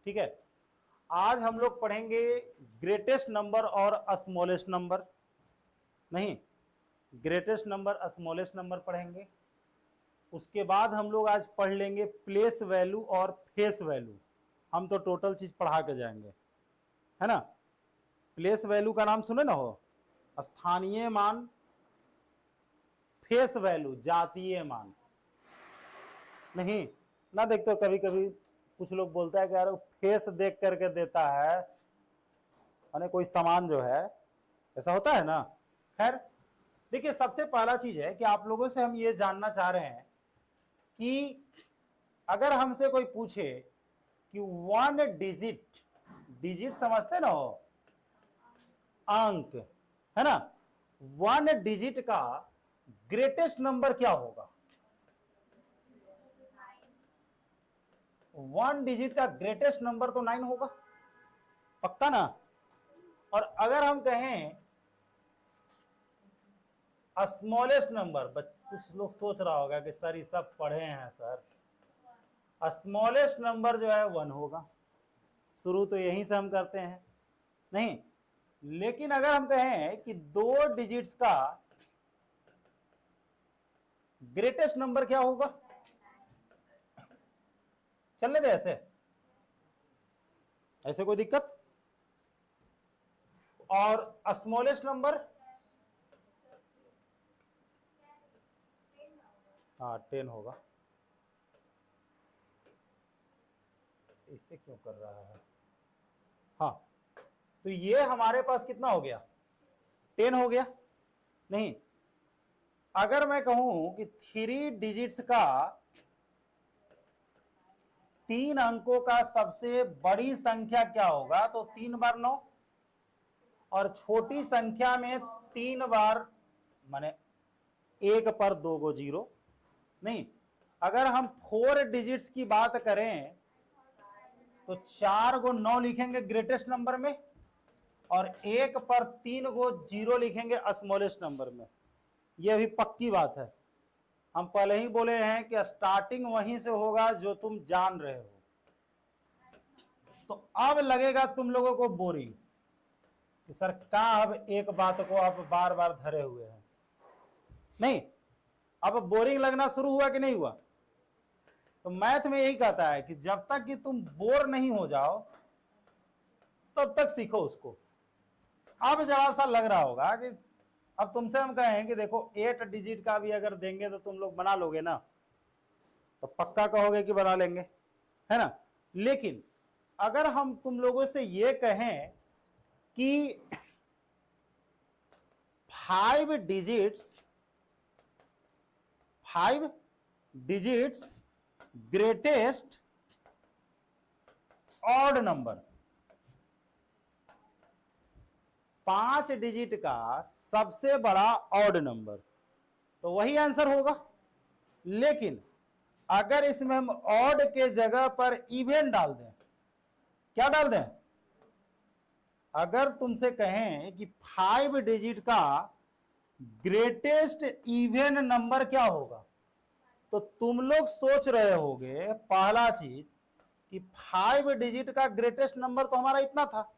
ठीक है। आज हम लोग पढ़ेंगे ग्रेटेस्ट नंबर और स्मॉलेस्ट नंबर, नहीं, ग्रेटेस्ट नंबर स्मॉलेस्ट नंबर पढ़ेंगे। उसके बाद हम लोग आज पढ़ लेंगे प्लेस वैल्यू और फेस वैल्यू। हम तो टोटल चीज पढ़ा के जाएंगे, है ना। प्लेस वैल्यू का नाम सुने ना हो, स्थानीय मान। फेस वैल्यू जातीय मान। नहीं ना, देखते हो कभी कभी कुछ लोग बोलता है कि यार फेस देख करके देता है, माने कोई सामान जो है, ऐसा होता है ना। खैर देखिए, सबसे पहला चीज है कि आप लोगों से हम ये जानना चाह रहे हैं कि अगर हमसे कोई पूछे कि 1 डिजिट, डिजिट समझते ना हो, अंक, है ना, 1 डिजिट का ग्रेटेस्ट नंबर क्या होगा? 1 डिजिट का ग्रेटेस्ट नंबर तो 9 होगा, पक्का ना। और अगर हम कहें स्मॉलेस्ट नंबर, कुछ लोग सोच रहा होगा कि सर ये सब पढ़े हैं सर, स्मॉलेस्ट नंबर जो है 1 होगा। शुरू तो यहीं से हम करते हैं, नहीं। लेकिन अगर हम कहें कि 2 डिजिट्स का ग्रेटेस्ट नंबर क्या होगा, चलने दे ऐसे, ऐसे कोई दिक्कत। और स्मॉलेस्ट नंबर, हाँ 10 होगा। इसे क्यों कर रहा है? हाँ, तो ये हमारे पास कितना हो गया? 10 हो गया। नहीं, अगर मैं कहूं कि 3 डिजिट्स का 3 अंकों का सबसे बड़ी संख्या क्या होगा, तो 3 बार 9, और छोटी संख्या में 3 बार, माने 1 पर 2 गो 0। नहीं, अगर हम 4 डिजिट्स की बात करें तो 4 गो 9 लिखेंगे ग्रेटेस्ट नंबर में, और 1 पर 3 गो 0 लिखेंगे स्मॉलेस्ट नंबर में। यह भी पक्की बात है, हम पहले ही बोले हैं कि स्टार्टिंग वहीं से होगा जो तुम जान रहे हो। तो अब लगेगा तुम लोगों को बोरिंग कि सर क्या अब एक बात को आप बार बार धरे हुए हैं। नहीं, अब बोरिंग लगना शुरू हुआ कि नहीं हुआ? तो मैथ में यही कहता है कि जब तक कि तुम बोर नहीं हो जाओ तब तक सीखो उसको। अब जरा सा लग रहा होगा कि अब तुमसे हम कहें कि देखो 8 डिजिट का भी अगर देंगे तो तुम लोग बना लोगे ना, तो पक्का कहोगे कि बना लेंगे, है ना। लेकिन अगर हम तुम लोगों से ये कहें कि 5 digits greatest odd number, 5 digit का सबसे बड़ा ऑड नंबर, तो वही आंसर होगा। लेकिन अगर इसमें हम ऑड के जगह पर इवन डाल दें, क्या डाल दें? अगर तुमसे कहें कि 5 डिजिट का ग्रेटेस्ट इवन नंबर क्या होगा, तो तुम लोग सोच रहे होगे पहला चीज कि 5 डिजिट का ग्रेटेस्ट नंबर तो हमारा इतना था,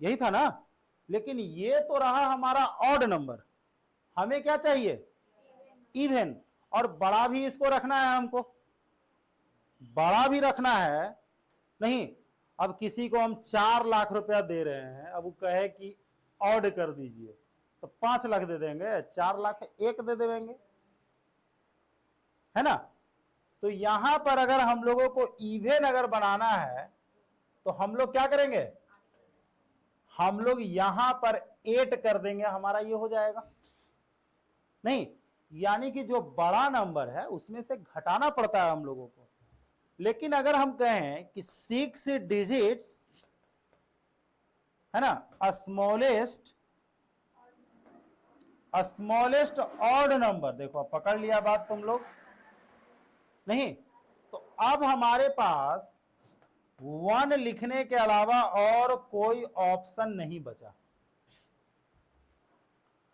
यही था ना। लेकिन ये तो रहा हमारा ऑड नंबर, हमें क्या चाहिए? इवन। और बड़ा भी इसको रखना है, हमको बड़ा भी रखना है। नहीं, अब किसी को हम 4 लाख रुपया दे रहे हैं, अब वो कहे कि ऑड कर दीजिए, तो 5 लाख दे देंगे? 4 लाख 1 दे देंगे, है ना। तो यहां पर अगर हम लोगों को इवन अगर बनाना है तो हम लोग क्या करेंगे? हम लोग यहां पर 8 कर देंगे, हमारा ये हो जाएगा। नहीं, यानी कि जो बड़ा नंबर है उसमें से घटाना पड़ता है हम लोगों को। लेकिन अगर हम कहें कि 6 डिजिट्स, है ना, स्मॉलेस्ट ऑड नंबर, देखो पकड़ लिया बात तुम लोग। नहीं, तो अब हमारे पास 1 लिखने के अलावा और कोई ऑप्शन नहीं बचा।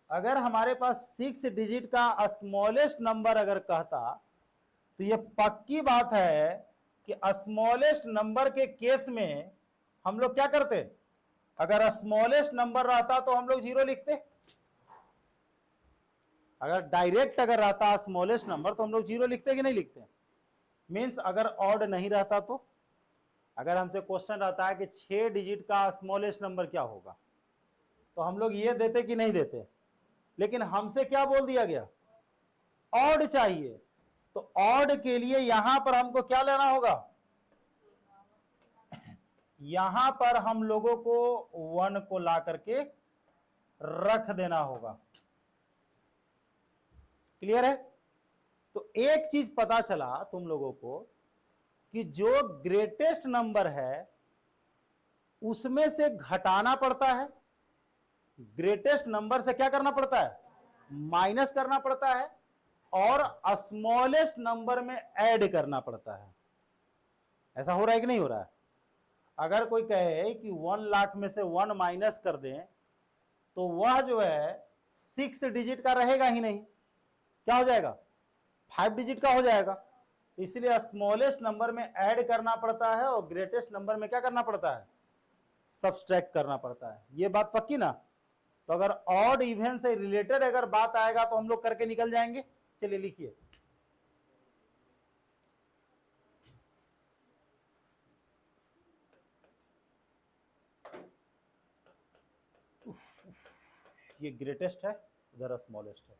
अगर हमारे पास 6 डिजिट का स्मॉलेस्ट नंबर अगर कहता, तो ये पक्की बात है कि स्मॉलेस्ट नंबर के केस में हम लोग क्या करते, अगर स्मॉलेस्ट नंबर रहता तो हम लोग 0 लिखते, अगर डायरेक्ट अगर रहता स्मॉलेस्ट नंबर तो हम लोग 0 लिखते कि नहीं लिखते। मींस अगर ऑड नहीं रहता तो, अगर हमसे क्वेश्चन रहता है कि 6 डिजिट का स्मॉलेस्ट नंबर क्या होगा, तो हम लोग ये देते कि नहीं देते। लेकिन हमसे क्या बोल दिया गया, ऑड चाहिए, तो ऑड के लिए यहां पर हमको क्या लेना होगा, यहां पर हम लोगों को 1 को ला करके रख देना होगा। क्लियर है। तो एक चीज पता चला तुम लोगों को कि जो ग्रेटेस्ट नंबर है उसमें से घटाना पड़ता है, ग्रेटेस्ट नंबर से क्या करना पड़ता है, माइनस करना पड़ता है, और स्मॉलेस्ट नंबर में ऐड करना पड़ता है। ऐसा हो रहा है कि नहीं हो रहा है। अगर कोई कहे कि 1 लाख में से 1 माइनस कर दें तो वह जो है 6 डिजिट का रहेगा ही नहीं, क्या हो जाएगा, 5 डिजिट का हो जाएगा। इसलिए स्मॉलेस्ट नंबर में ऐड करना पड़ता है और ग्रेटेस्ट नंबर में क्या करना पड़ता है, सब्सट्रैक्ट करना पड़ता है। ये बात पक्की ना। तो अगर ऑड इवन से रिलेटेड अगर बात आएगा तो हम लोग करके निकल जाएंगे। चलिए लिखिए, ये ग्रेटेस्ट है, उधर स्मॉलेस्ट है।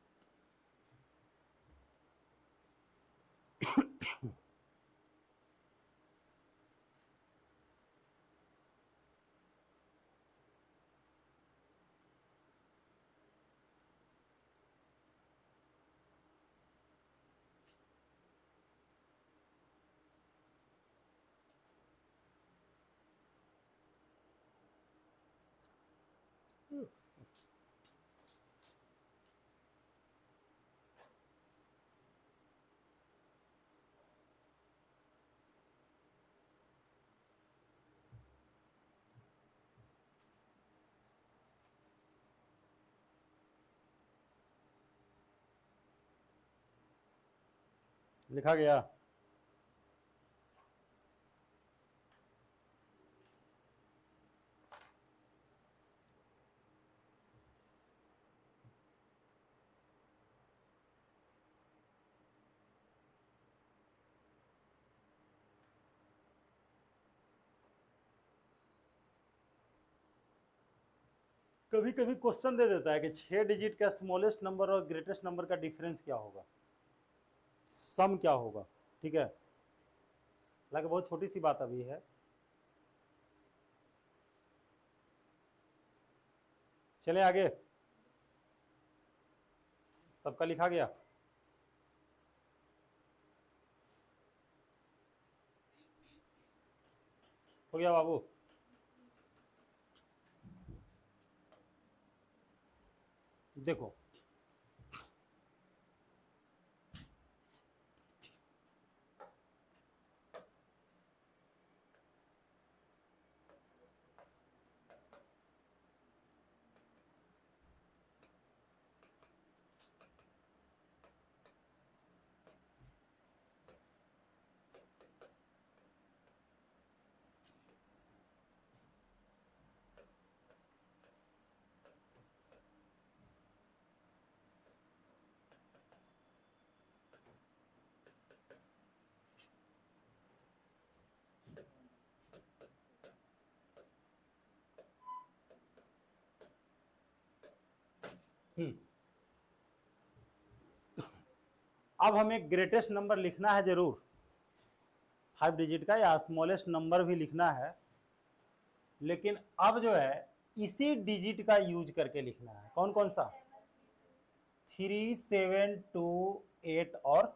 लिखा गया। कभी कभी क्वेश्चन दे देता है कि 6 डिजिट का स्मॉलेस्ट नंबर और ग्रेटेस्ट नंबर का डिफरेंस क्या होगा, सम क्या होगा। ठीक है, हालांकि बहुत छोटी सी बात अभी है। चले आगे, सबका लिखा गया। हो गया बाबू। देखो अब हमें ग्रेटेस्ट नंबर लिखना है जरूर, 5 डिजिट का, या स्मॉलेस्ट नंबर भी लिखना है। लेकिन अब जो है इसी डिजिट का यूज करके लिखना है। कौन कौन सा, 3, 7, 2, 8 और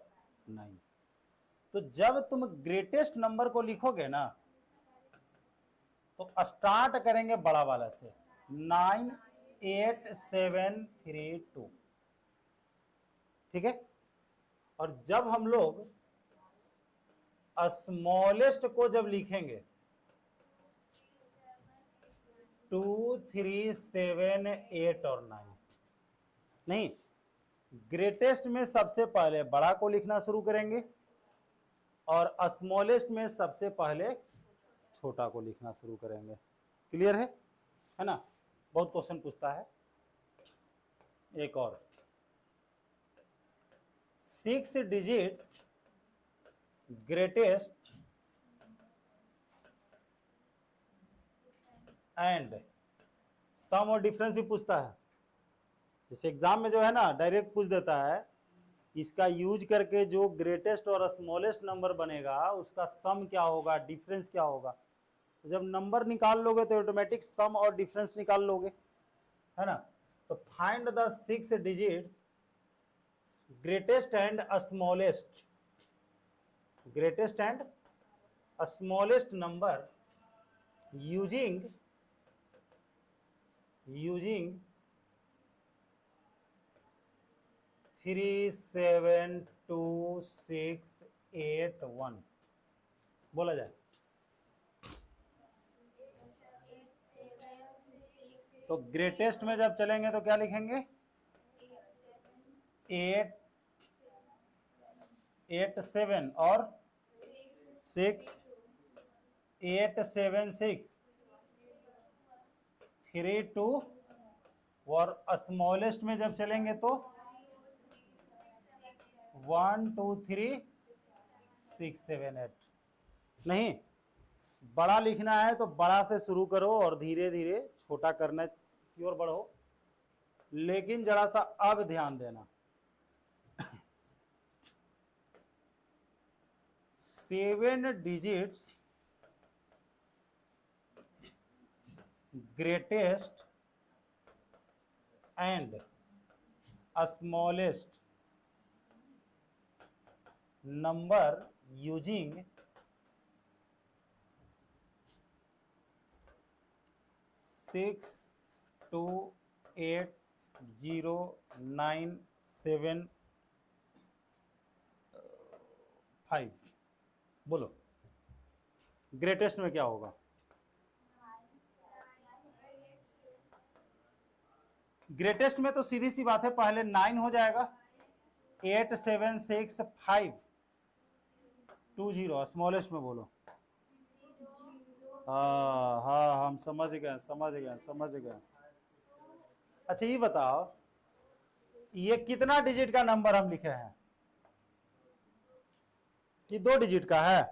9। तो जब तुम ग्रेटेस्ट नंबर को लिखोगे ना तो स्टार्ट करेंगे बड़ा वाला से, 9, 8, 7, 3, 2। ठीक है, और जब हम लोग स्मॉलेस्ट को जब लिखेंगे 2, 3, 7, 8 और 9, नहीं, ग्रेटेस्ट में सबसे पहले बड़ा को लिखना शुरू करेंगे, और स्मॉलेस्ट में सबसे पहले छोटा को लिखना शुरू करेंगे। क्लियर है ना? बहुत क्वेश्चन पूछता है। एक और 6 डिजिट्स ग्रेटेस्ट एंड सम और डिफरेंस भी पूछता है। जैसे एग्जाम में जो है ना डायरेक्ट पूछ देता है, इसका यूज करके जो ग्रेटेस्ट और स्मॉलेस्ट नंबर बनेगा उसका सम क्या होगा, डिफरेंस क्या होगा। तो जब नंबर निकाल लोगे तो ऑटोमेटिक सम और डिफरेंस निकाल लोगे, है ना? तो find the 6 digits greatest and smallest, greatest and smallest number using 37261 बोला जाए तो ग्रेटेस्ट में जब चलेंगे तो क्या लिखेंगे? 887 और 6876 32 और स्मॉलेस्ट में जब चलेंगे तो 123678। नहीं, बड़ा लिखना है तो बड़ा से शुरू करो और धीरे धीरे छोटा करना की ओर बढ़ो। लेकिन जरा सा अब ध्यान देना, 7 digits greatest and smallest number using 628097 बोलो ग्रेटेस्ट में क्या होगा? ग्रेटेस्ट में तो सीधी सी बात है, पहले 9 हो जाएगा, 87652 स्मॉलेस्ट में बोलो। हाँ हाँ, हम समझ गए। अच्छा ये बताओ, ये कितना डिजिट का नंबर हम लिखे हैं? ये 2 डिजिट का है,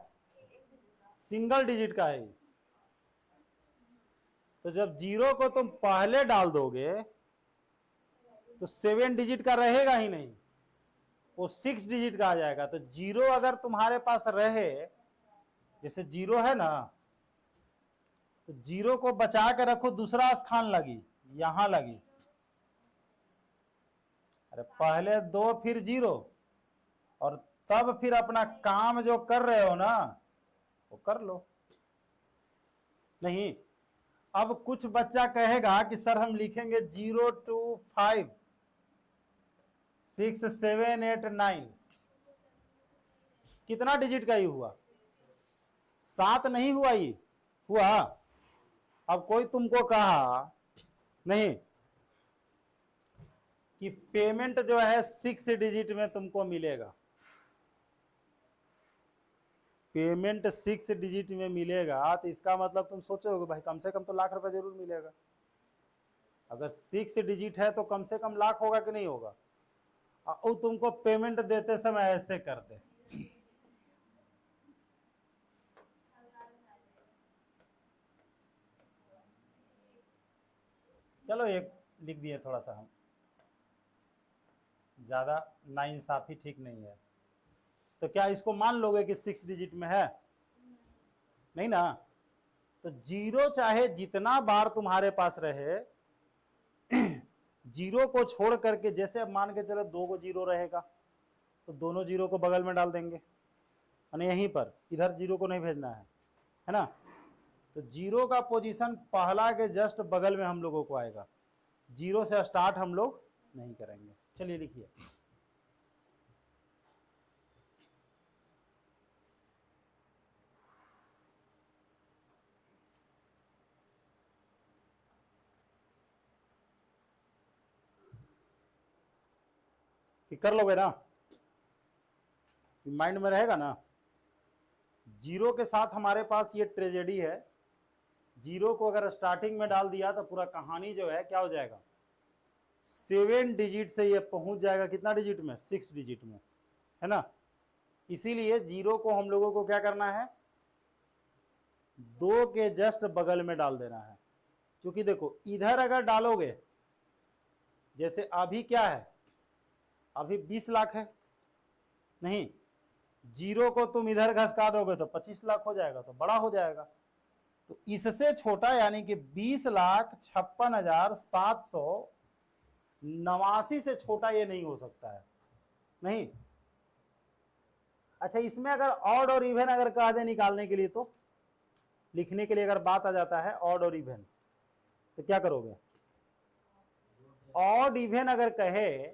सिंगल डिजिट का है। तो जब 0 को तुम पहले डाल दोगे तो 7 डिजिट का रहेगा ही नहीं, वो 6 डिजिट का आ जाएगा। तो 0 अगर तुम्हारे पास रहे, जैसे 0 है ना, तो 0 को बचा के रखो, दूसरा स्थान लगी, यहां लगी। अरे पहले 2 फिर 0 और तब फिर अपना काम जो कर रहे हो ना वो कर लो। नहीं, अब कुछ बच्चा कहेगा कि सर हम लिखेंगे 0256789, कितना डिजिट का ही हुआ? 7 नहीं हुआ, ये हुआ। अब कोई तुमको कहा नहीं कि पेमेंट जो है 6 डिजिट में तुमको मिलेगा, पेमेंट 6 डिजिट में मिलेगा, तो इसका मतलब तुम सोचोगे भाई कम से कम तो लाख रुपए जरूर मिलेगा। अगर 6 डिजिट है तो कम से कम लाख होगा कि नहीं होगा? और तुमको पेमेंट देते समय ऐसे कर दे, चलो एक लिख दिए, थोड़ा सा हम ज्यादा नाइंसाफी ठीक नहीं है। तो क्या इसको मान लोगे कि 6 डिजिट में है? नहीं ना। तो 0 चाहे जितना बार तुम्हारे पास रहे, 0 को छोड़ करके, जैसे अब मान के चलो 2 को 0 रहेगा तो दोनों 0 को बगल में डाल देंगे, यानी यहीं पर, इधर 0 को नहीं भेजना है ना। तो 0 का पोजीशन पहला के जस्ट बगल में हम लोगों को आएगा, 0 से स्टार्ट हम लोग नहीं करेंगे। चलिए लिखिए, कि कर लोगे ना, माइंड में रहेगा ना? जीरो के साथ हमारे पास ये ट्रेजेडी है, जीरो को अगर स्टार्टिंग में डाल दिया तो पूरा कहानी जो है क्या हो जाएगा, 7 डिजिट से ये पहुंच जाएगा कितना डिजिट में, 6 डिजिट में, है ना। इसीलिए जीरो को हम लोगों को क्या करना है, 2 के जस्ट बगल में डाल देना है। क्योंकि देखो इधर अगर डालोगे, जैसे अभी क्या है, अभी 20 लाख है, नहीं, जीरो को तुम इधर घसका दोगे तो 25 लाख हो जाएगा, तो बड़ा हो जाएगा। तो इससे छोटा यानी कि 20,56,789 से छोटा ये नहीं हो सकता है, नहीं। अच्छा, इसमें अगर ऑड और इवन अगर कह दे निकालने के लिए, तो लिखने के लिए अगर बात आ जाता है ऑड और इवन, तो क्या करोगे, ऑड इवन अगर कहे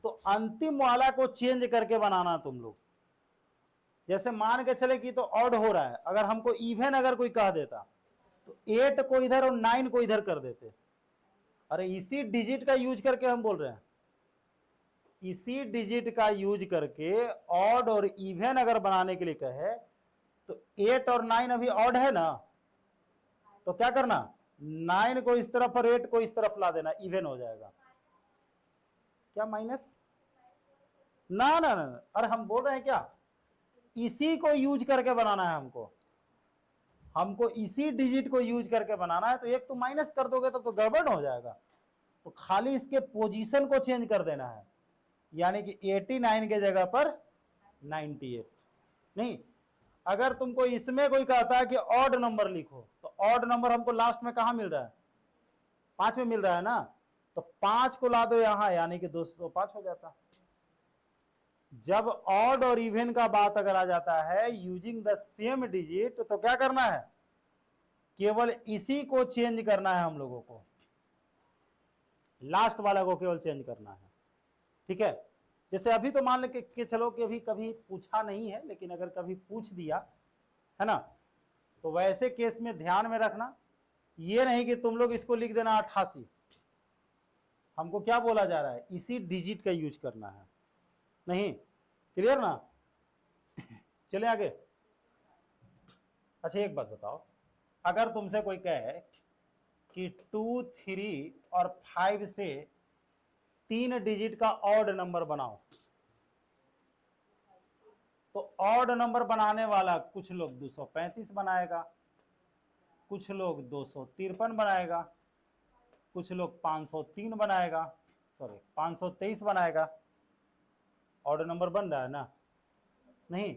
तो अंतिम वाला को चेंज करके बनाना तुम लोग। जैसे मान के चले कि तो ऑड हो रहा है, अगर हमको इवन अगर कोई कह देता तो 8 को इधर और 9 को इधर कर देते। अरे इसी डिजिट का यूज करके हम बोल रहे हैं, इसी डिजिट का यूज करके ऑड और इवन अगर बनाने के लिए कहे तो 8 और 9 अभी ऑड है ना, तो क्या करना, 9 को इस तरफ और 8 को इस तरफ ला देना, इवन हो जाएगा। क्या माइनस, ना ना ना, अरे हम बोल रहे हैं क्या, इसी को यूज करके बनाना है हमको इसी डिजिट को यूज करके बनाना है। तो एक तो माइनस कर दोगे तो गड़बड़ हो जाएगा, तो खाली इसके पोजीशन को चेंज कर देना है, यानी कि 89 के जगह पर 98। नहीं, अगर तुमको इसमें कोई कहता है कि ऑड नंबर लिखो, तो ऑड नंबर हमको लास्ट में कहां मिल रहा है, 5 में मिल रहा है ना, तो 5 को ला दो यहां, यानी कि 205 हो जाता। जब ऑड और इवन का बात अगर आ जाता है यूजिंग द सेम डिजिट, तो क्या करना है, केवल इसी को चेंज करना है हम लोगों को, लास्ट वाला को केवल चेंज करना है, ठीक है। जैसे अभी तो मान ले के चलो कि अभी कभी पूछा नहीं है, लेकिन अगर कभी पूछ दिया है ना, तो वैसे केस में ध्यान में रखना, ये नहीं कि तुम लोग इसको लिख देना 88, हमको क्या बोला जा रहा है, इसी डिजिट का यूज करना है, नहीं, क्लियर ना। चले आगे। अच्छा एक बात बताओ, अगर तुमसे कोई कहे कि 2, 3 और 5 से 3 डिजिट का ऑड नंबर बनाओ, तो ऑड नंबर बनाने वाला कुछ लोग 235 बनाएगा, कुछ लोग 253 बनाएगा, कुछ लोग 503 बनाएगा, सॉरी 523 बनाएगा। ऑड नंबर बन रहा है ना, नहीं।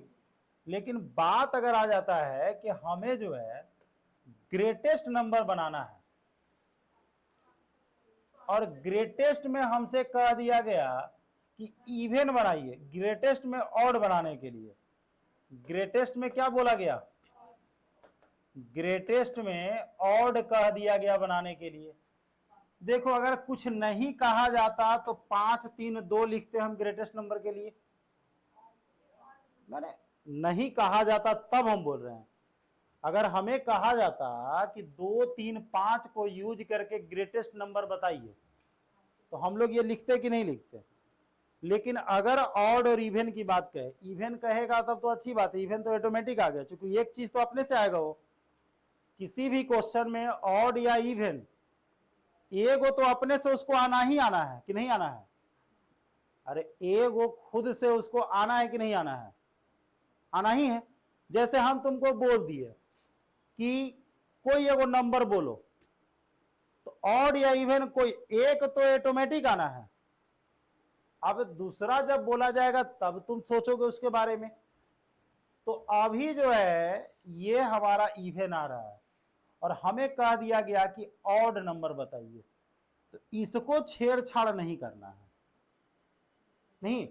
लेकिन बात अगर आ जाता है कि हमें जो है ग्रेटेस्ट नंबर बनाना है, और ग्रेटेस्ट में हमसे कह दिया गया कि इवन बनाइए, ग्रेटेस्ट में ऑड बनाने के लिए, ग्रेटेस्ट में क्या बोला गया, ग्रेटेस्ट में ऑड कह दिया गया बनाने के लिए। देखो अगर कुछ नहीं कहा जाता तो 5, 3, 2 लिखते हम ग्रेटेस्ट नंबर के लिए, मैंने नहीं कहा जाता तब हम बोल रहे हैं। अगर हमें कहा जाता कि 2, 3, 5 को यूज करके ग्रेटेस्ट नंबर बताइए, तो हम लोग ये लिखते कि नहीं लिखते। लेकिन अगर ऑड और इवन की बात कहे, इवन कहेगा तब तो अच्छी बात है, इवन तो ऑटोमेटिक आ गया, क्योंकि एक चीज तो अपने से आएगा, वो किसी भी क्वेश्चन में ऑड या इवन एगो तो अपने से उसको आना ही आना है कि नहीं आना है, अरे एगो खुद से उसको आना है कि नहीं आना है, आना ही है। जैसे हम तुमको बोल दिए कि कोई एगो नंबर बोलो, तो ऑड या इवन कोई एक तो ऑटोमेटिक आना है, अब दूसरा जब बोला जाएगा तब तुम सोचोगे उसके बारे में। तो अभी जो है ये हमारा इवन आ रहा है और हमें कह दिया गया कि ऑड नंबर बताइए, तो इसको छेड़छाड़ नहीं करना है, नहीं,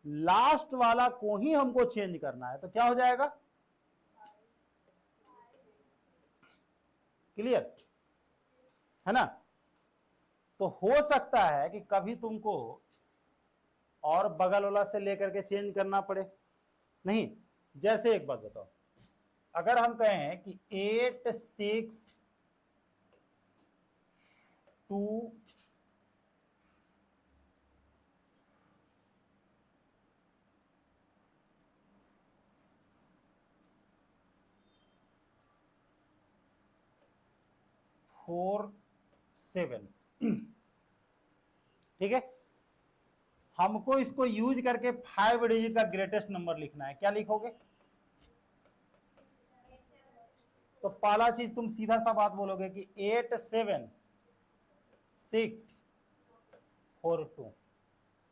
लास्ट वाला को ही हमको चेंज करना है। तो क्या हो जाएगा, क्लियर है ना। तो हो सकता है कि कभी तुमको और बगल वाला से लेकर के चेंज करना पड़े, नहीं। जैसे एक बात बताओ, अगर हम कहें कि 8, 6, 2, 7 ठीक है। हमको इसको यूज करके 5 डिजिट का ग्रेटेस्ट नंबर लिखना है। क्या लिखोगे? तो पहला चीज तुम सीधा सा बात बोलोगे कि 87642।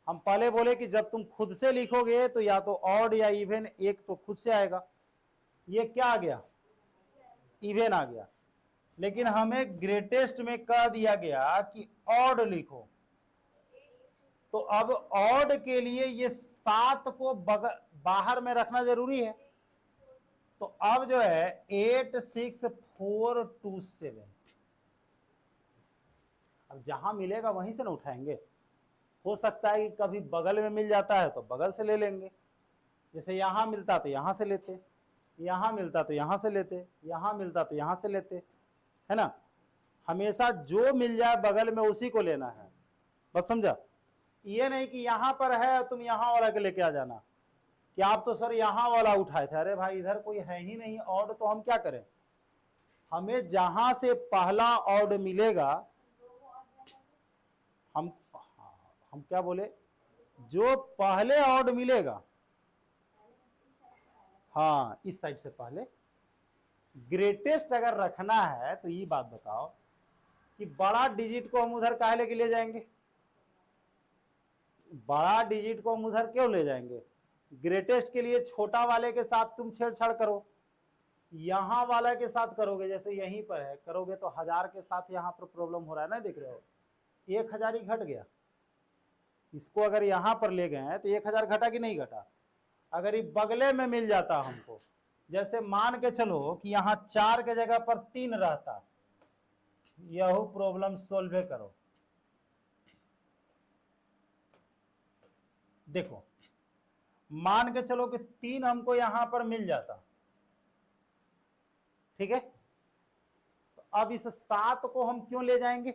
हम पहले बोले कि जब तुम खुद से लिखोगे तो या तो ऑड या इवन, एक तो खुद से आएगा। ये क्या आ गया? इवन आ गया। लेकिन हमें ग्रेटेस्ट में कह दिया गया कि ऑड लिखो। तो अब ऑड के लिए ये 7 को बाहर में रखना जरूरी है। तो अब जो है 86427, अब जहां मिलेगा वहीं से ना उठाएंगे। हो सकता है कि कभी बगल में मिल जाता है तो बगल से ले लेंगे। जैसे यहां मिलता तो यहां से लेते, यहां मिलता तो यहां से लेते, यहां मिलता तो यहां से लेते, है ना। हमेशा जो मिल जाए बगल में उसी को लेना है, बस समझा। ये नहीं कि यहां पर है तुम यहां वाला के लेके आ जाना कि आप तो सर यहां वाला उठाए थे। अरे भाई इधर कोई है ही नहीं ऑड, तो हम क्या करें? हमें जहां से पहला ऑड मिलेगा, हम क्या बोले, जो पहले ऑड मिलेगा, हाँ इस साइड से पहले ग्रेटेस्ट अगर रखना है तो ये बात बताओ कि बड़ा डिजिट को हम उधर काहे लेके ले जाएंगे? बड़ा डिजिट को हम उधर क्यों ले जाएंगे? ग्रेटेस्ट के लिए छोटा वाले के साथ तुम छेड़छाड़ करो, यहां वाला के साथ करोगे, जैसे यहीं पर है करोगे तो 1000 के साथ यहां पर प्रॉब्लम हो रहा है ना, देख रहे हो 1000 ही घट गया। इसको अगर यहां पर ले गए हैं तो 1000 घटा कि नहीं घटा? अगर ये बगले में मिल जाता हमको, जैसे मान के चलो कि यहां 4 के जगह पर 3 रहता, यह प्रॉब्लम सोल्व करो। देखो मान के चलो कि 3 हमको यहां पर मिल जाता, ठीक है। तो अब इस 7 को हम क्यों ले जाएंगे?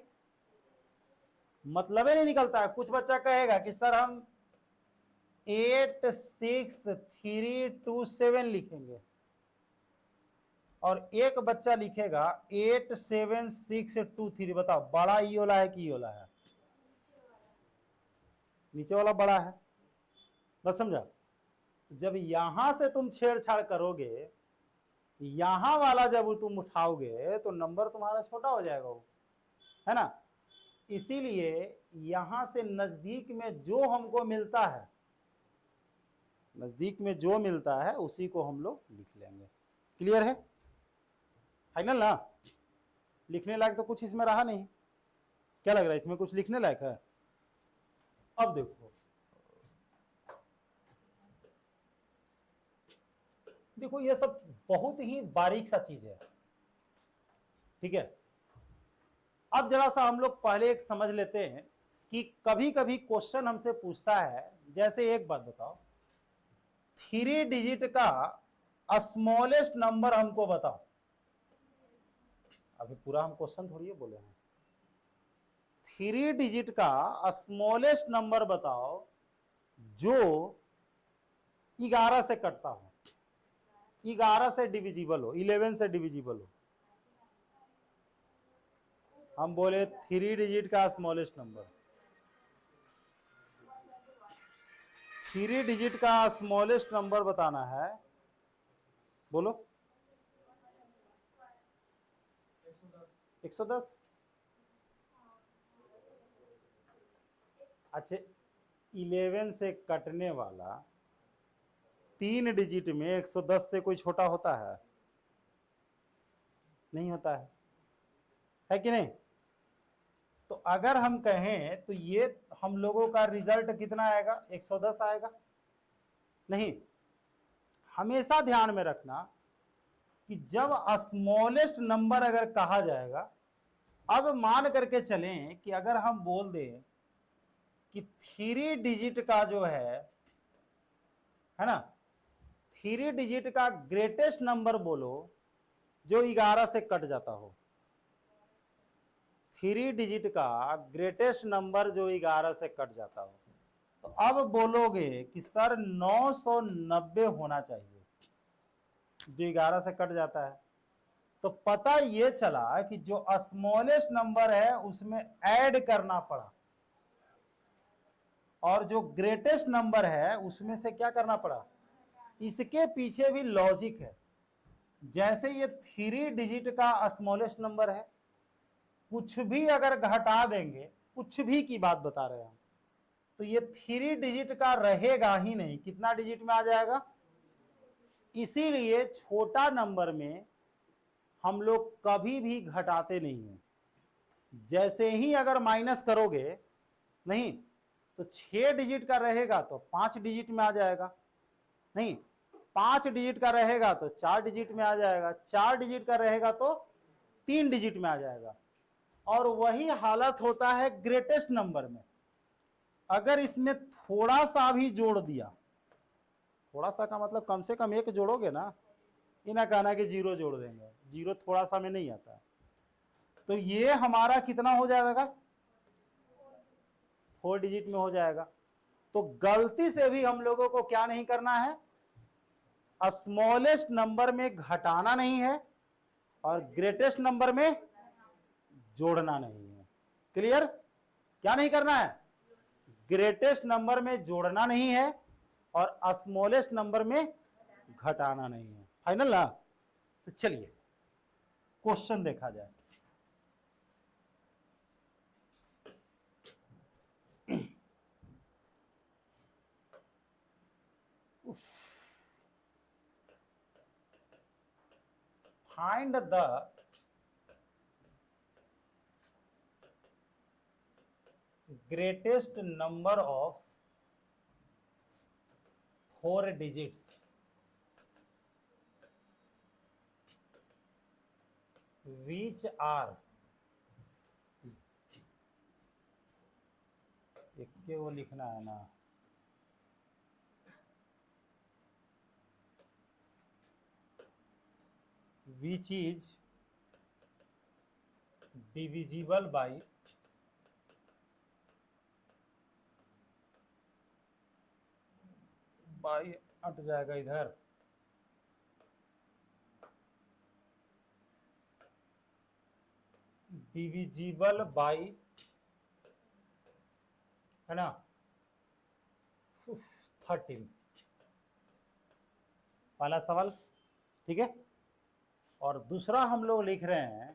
मतलब ही नहीं निकलता है। कुछ बच्चा कहेगा कि सर हम 86327 लिखेंगे, और एक बच्चा लिखेगा 87623। बताओ बड़ा ई वाला है कि ई वाला है? नीचे वाला बड़ा है, बस समझा। जब यहां से तुम छेड़छाड़ करोगे, यहां वाला जब तुम उठाओगे तो नंबर तुम्हारा छोटा हो जाएगा वो, है ना। इसीलिए यहां से नजदीक में जो हमको मिलता है, नजदीक में जो मिलता है उसी को हम लोग लिख लेंगे। क्लियर है? फाइनल ना? लिखने लायक तो कुछ इसमें रहा नहीं। क्या लग रहा है इसमें कुछ लिखने लायक है? अब देखो, देखो ये सब बहुत ही बारीक सा चीज है, ठीक है। अब जरा सा हम लोग पहले एक समझ लेते हैं कि कभी कभी क्वेश्चन हमसे पूछता है, जैसे एक बात बताओ, 3 डिजिट का स्मॉलेस्ट नंबर हमको बताओ। अभी पूरा हम क्वेश्चन थोड़ी बोले हैं। 3 डिजिट का स्मॉलेस्ट नंबर बताओ जो 11 से कटता हो, 11 से डिविजिबल हो, 11 से डिविजिबल हो। हम बोले 3 डिजिट का स्मॉलेस्ट नंबर, 3 डिजिट का स्मॉलेस्ट नंबर बताना है, बोलो। 110। अच्छा 11 से कटने वाला 3 डिजिट में 110 से कोई छोटा होता है? नहीं होता है कि नहीं? तो अगर हम कहें तो ये हम लोगों का रिजल्ट कितना आएगा? 110 आएगा। नहीं, हमेशा ध्यान में रखना कि जब स्मॉलेस्ट नंबर अगर कहा जाएगा, अब मान करके चलें कि अगर हम बोल दें कि 3 डिजिट का जो है ना, 3 डिजिट का ग्रेटेस्ट नंबर बोलो जो 11 से कट जाता हो। 3 डिजिट का ग्रेटेस्ट नंबर जो 11 से कट जाता हो, तो अब बोलोगे कि सर 990 होना चाहिए, जो 11 से कट जाता है। तो पता ये चला कि जो स्मॉलेस्ट नंबर है उसमें ऐड करना पड़ा, और जो ग्रेटेस्ट नंबर है उसमें से क्या करना पड़ा। इसके पीछे भी लॉजिक है। जैसे ये 3 डिजिट का स्मॉलेस्ट नंबर है, कुछ भी अगर घटा देंगे, कुछ भी की बात बता रहे हैं हम, तो ये 3 डिजिट का रहेगा ही नहीं, कितना डिजिट में आ जाएगा। इसीलिए छोटा नंबर में हम लोग कभी भी घटाते नहीं हैं। जैसे ही अगर माइनस करोगे, नहीं तो 6 डिजिट का रहेगा तो 5 डिजिट में आ जाएगा, नहीं 5 डिजिट का रहेगा तो 4 डिजिट में आ जाएगा, 4 डिजिट का रहेगा तो 3 डिजिट में आ जाएगा। और वही हालत होता है ग्रेटेस्ट नंबर में। अगर इसमें थोड़ा सा भी जोड़ दिया, थोड़ा सा का मतलब कम से कम एक जोड़ोगे ना, ये ना कहना कि 0 जोड़ देंगे, 0 थोड़ा सा में नहीं आता। तो ये हमारा कितना हो जाएगा, 4 डिजिट में हो जाएगा। तो गलती से भी हम लोगों को क्या नहीं करना है, स्मॉलेस्ट नंबर में घटाना नहीं है और ग्रेटेस्ट नंबर में जोड़ना नहीं है। क्लियर? क्या नहीं करना है, ग्रेटेस्ट नंबर में जोड़ना नहीं है और स्मॉलेस्ट नंबर में घटाना नहीं है। फाइनल ना? तो चलिए क्वेश्चन देखा जाए। Find the greatest number of 4 digits which are, एक के वो लिखना है ना, which is divisible by हट जाएगा इधर, डिविजिबल बाई, है ना, 13। पहला सवाल, ठीक है। और दूसरा हम लोग लिख रहे हैं,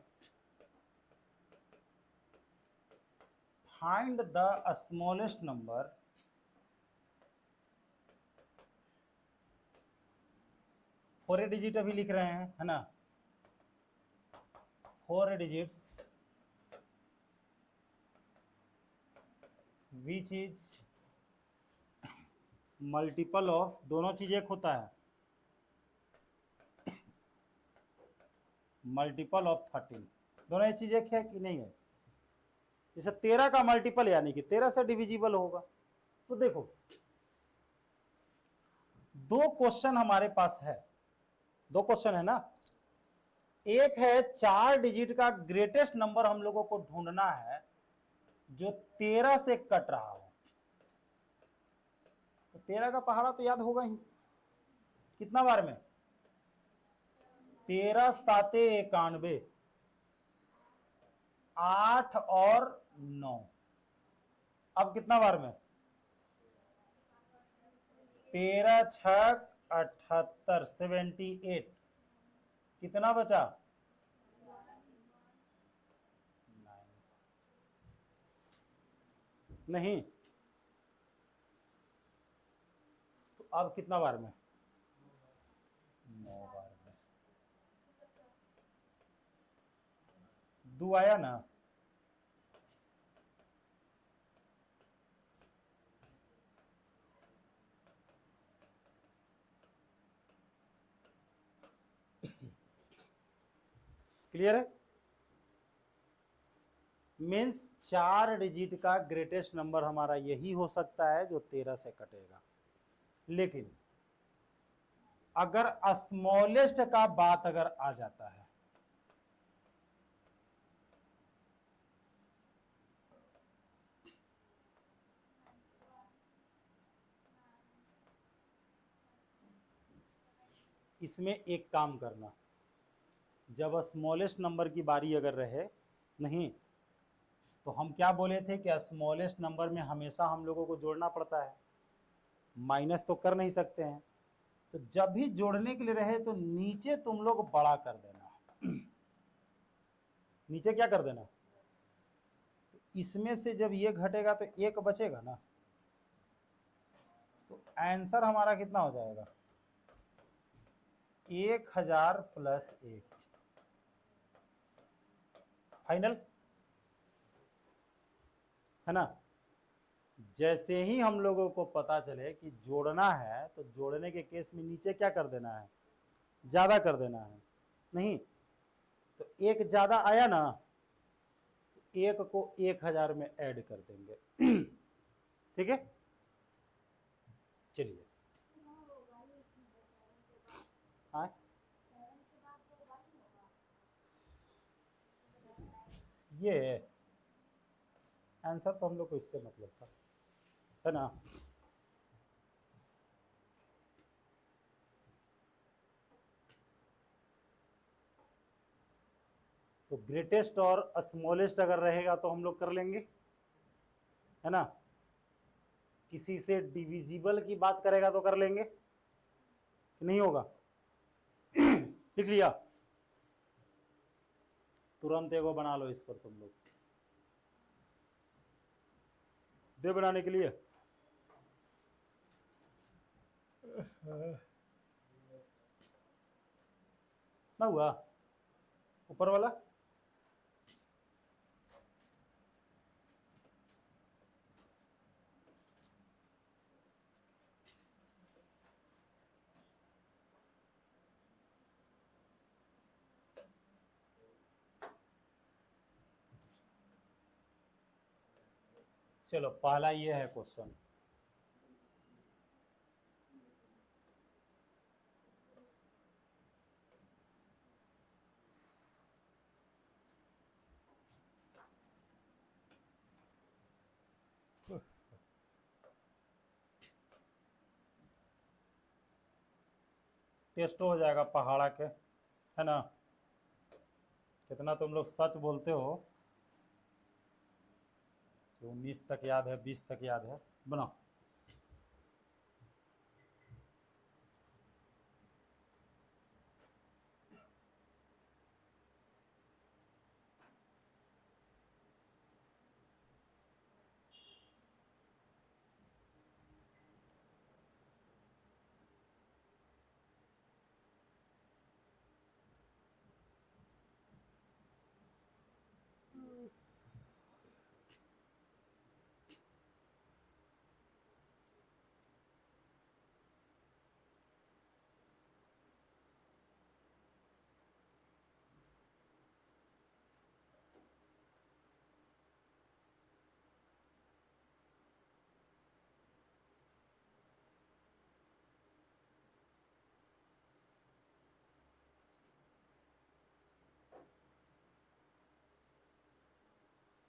find the smallest number four digit अभी लिख रहे हैं, है ना, 4 digits which is multiple of, दोनों चीज एक होता है, मल्टीपल ऑफ 13। दोनों ये चीज एक है कि नहीं है। जैसे 13 का मल्टीपल यानी कि 13 से डिविजिबल होगा। तो देखो दो क्वेश्चन हमारे पास है, दो क्वेश्चन है ना। एक है 4 डिजिट का ग्रेटेस्ट नंबर हम लोगों को ढूंढना है जो 13 से कट रहा हो। तो 13 का पहाड़ा तो याद होगा ही, कितना बार में, 13 साते 91, 8 और 9। अब कितना बार में, 13 छक 78, 78। कितना बचा, 9 नहीं। तो अब कितना बार में, 9 बार में। 2 आया ना। क्लियर है? मीन्स 4 डिजिट का ग्रेटेस्ट नंबर हमारा यही हो सकता है जो 13 से कटेगा। लेकिन अगर स्मॉलेस्ट का बात अगर आ जाता है, इसमें एक काम करना, जब स्मॉलेस्ट नंबर की बारी अगर रहे, नहीं तो हम क्या बोले थे कि स्मॉलेस्ट नंबर में हमेशा हम लोगों को जोड़ना पड़ता है, माइनस तो कर नहीं सकते हैं। तो जब भी जोड़ने के लिए रहे तो नीचे तुम लोग बड़ा कर देना। नीचे क्या कर देना, तो इसमें से जब ये घटेगा तो एक बचेगा ना, तो आंसर हमारा कितना हो जाएगा, 1000 प्लस 1। फाइनल है ना। जैसे ही हम लोगों को पता चले कि जोड़ना है तो जोड़ने के केस में नीचे क्या कर देना है, ज्यादा कर देना है। नहीं तो एक ज्यादा आया ना, एक को 1000 में ऐड कर देंगे। ठीक है, चलिए। हाँ ये आंसर तो हम लोग को इससे मतलब था, है ना। तो ग्रेटेस्ट और स्मॉलेस्ट अगर रहेगा तो हम लोग कर लेंगे, है ना। किसी से डिविजिबल की बात करेगा तो कर लेंगे कि नहीं होगा। लिख लिया, तुरंत एगो बना लो इस पर तुम लोग, दे बनाने के लिए। ना हुआ ऊपर वाला, चलो पहला ये है क्वेश्चन। टेस्ट हो जाएगा पहाड़ा के, है ना। कितना तुम लोग सच बोलते हो। 19 तक याद है, 20 तक याद है, बनाओ।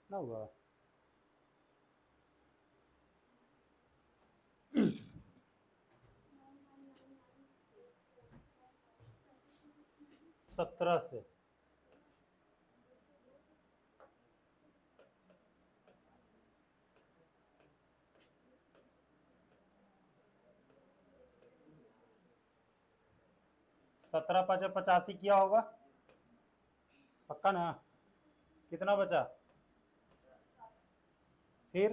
ना हुआ 17 से, सत्रह 85 किया होगा, पक्का ना। कितना बचा फिर,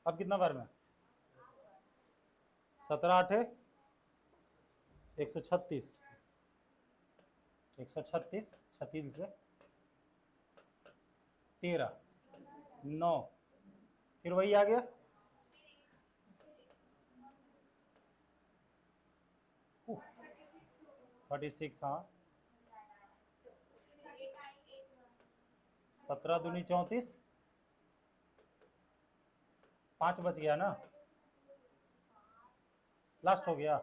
अब कितना बार में, 17 8 136, 136, 36 से 13 9, फिर वही आ गया 36। हाँ 17 दूनी 34, 5 बच गया ना, लास्ट हो गया,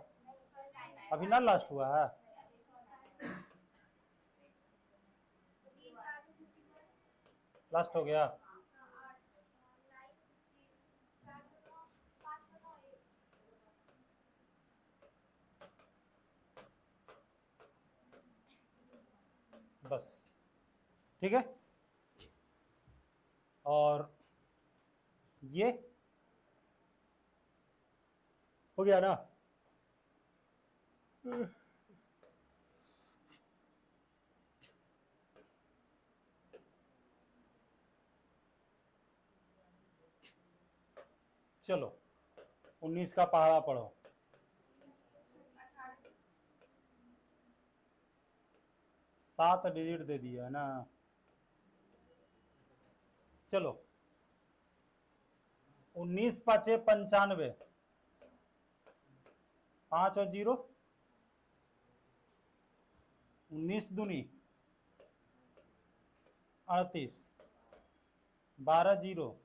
अभी ना लास्ट हुआ है। लास्ट हो गया, बस, ठीक है। और ये हो गया ना। चलो 19 का पहाड़ा पढ़ो। सात डिजिट दे दिया है ना। चलो 19 पाँचे 95, 5 और 0, 19 दूनी 38, 12 0,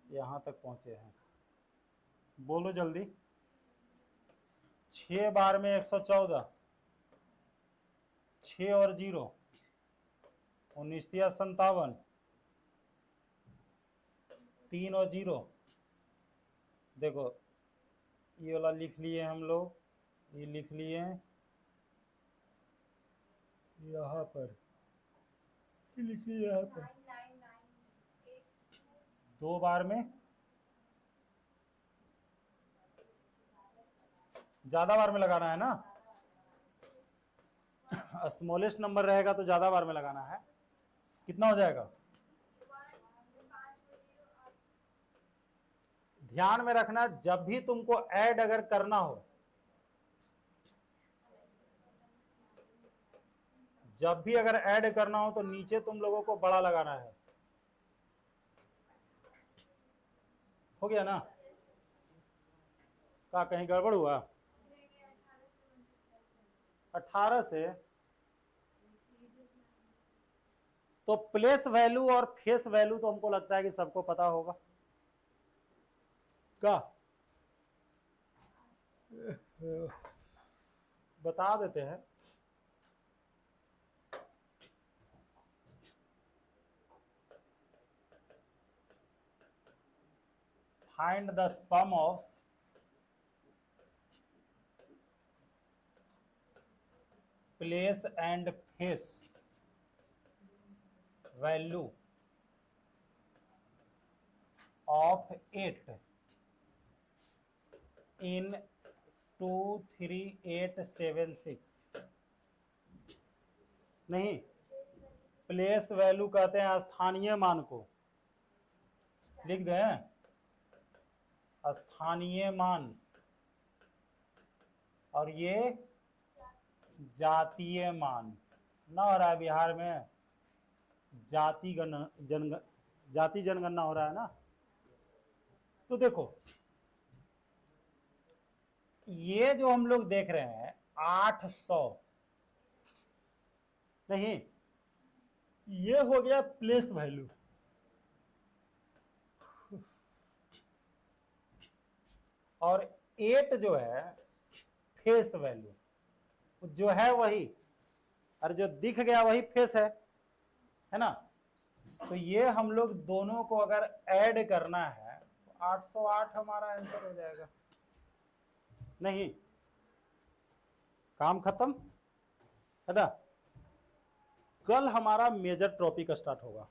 यहां तक पहुंचे हैं। बोलो जल्दी। 6 बार में 114, 6 और 0, 19 या 57, 3 और 0। देखो ये वाला लिख लिए हम लोग, ये लिख लिए यहाँ पर, ये लिख लिए यहाँ पर। 2 बार में ज्यादा बार में लगाना है ना, स्मॉलेस्ट नंबर रहेगा तो ज्यादा बार में लगाना है। कितना हो जाएगा? ध्यान में रखना, जब भी तुमको ऐड अगर करना हो, जब भी अगर ऐड करना हो तो नीचे तुम लोगों को बड़ा लगाना है। हो गया ना? क्या कहीं गड़बड़ हुआ? 18 से तो प्लेस वैल्यू और फेस वैल्यू तो हमको लगता है कि सबको पता होगा। क्या बता देते हैं। Find the sum of place and face value of 8 in 23876। नहीं, प्लेस वैल्यू कहते हैं स्थानीय मान को, लिख दें स्थानीय मान, और ये जातीय मान ना हो रहा है बिहार में, जाति जनगणना हो रहा है ना। तो देखो ये जो हम लोग देख रहे हैं 800, नहीं ये हो गया प्लेस वैल्यू, और 8 जो है फेस वैल्यू, जो है वही, और जो दिख गया वही फेस है ना। तो ये हम लोग दोनों को अगर ऐड करना है तो 808 हमारा आंसर हो जाएगा। नहीं, काम खत्म है ना। कल हमारा मेजर टॉपिक स्टार्ट होगा।